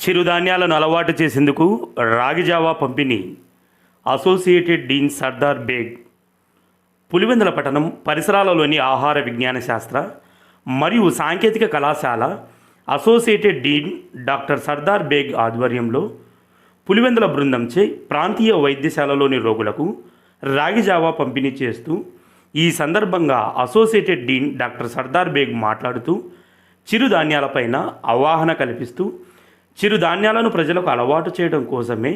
చిరుధాన్యాలను అలవాటు చేసేందుకు రాగి జావా పంపిణీ. అసోసియేటెడ్ డీన్ సర్దార్ బేగ్. పులివెందుల పట్టణం పరిసరాలలోని ఆహార విజ్ఞాన శాస్త్ర మరియు సాంకేతిక కళాశాల associated dean doctor Sardar Baig ఆధ్వర్యంలో పులివెందుల బృందంచే ప్రాంతీయ వైద్యశాలలోని రోగులకు రాగి జావా పంపిణీ చేస్తూ ఈ సందర్భంగా associated dean doctor Sardar Baig మాట్లాడుతూ చిరుధాన్యాలపైన అవగాహన కల్పిస్తూ చిరుధాన్యాలను ప్రజలకు అలవాటు చేయడం కోసమే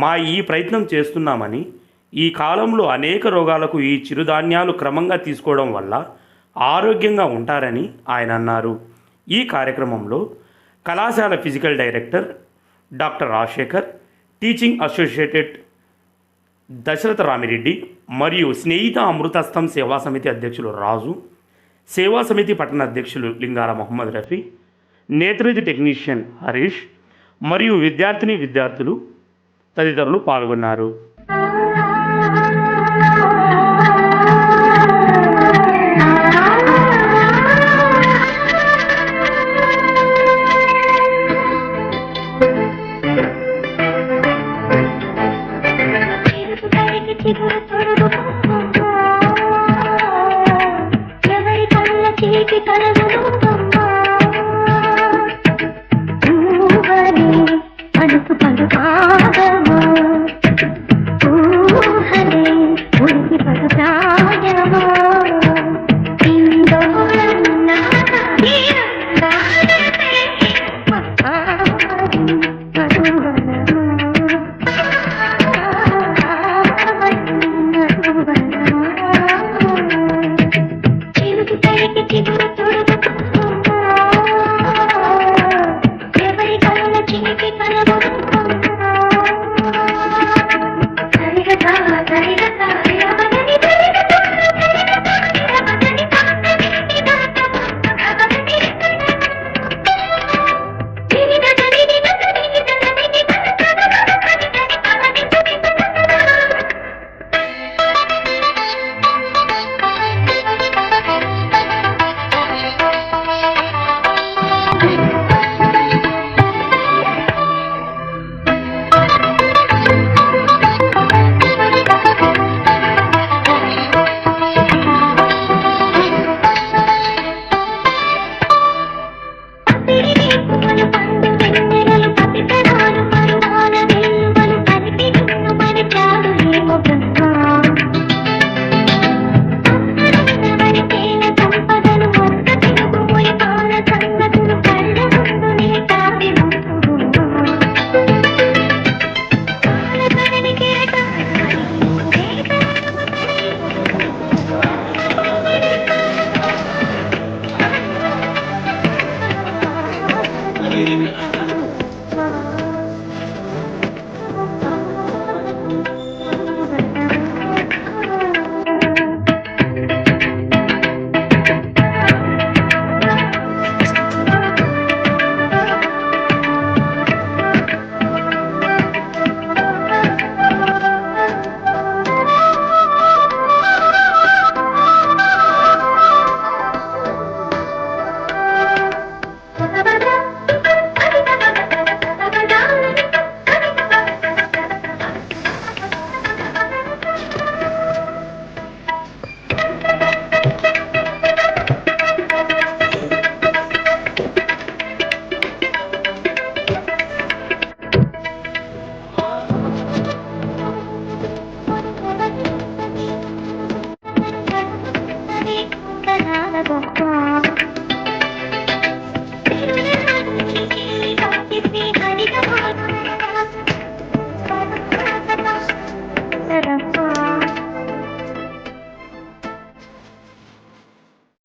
మా ఈ ప్రయత్నం చేస్తున్నామని, ఈ కాలంలో అనేక రోగాలకు ఈ చిరుధాన్యాలు క్రమంగా తీసుకోవడం వల్ల ఆరోగ్యంగా ఉంటారని ఆయన అన్నారు. ఈ కార్యక్రమంలో కళాశాల physical director doctor Rajasekhar, teaching associated Dasaratha Ramireddy మరియు స్నేహిత అమృతస్థం సేవా సమితి అధ్యక్షులు రాజు, సేవా సమితి పట్టణ అధ్యక్షులు లింగాల మొహమ్మద్ రఫీ, నేత్రది టెక్నీషియన్ హరీష్ మరియు విద్యార్థులు తదితరులు పాల్గొన్నారు.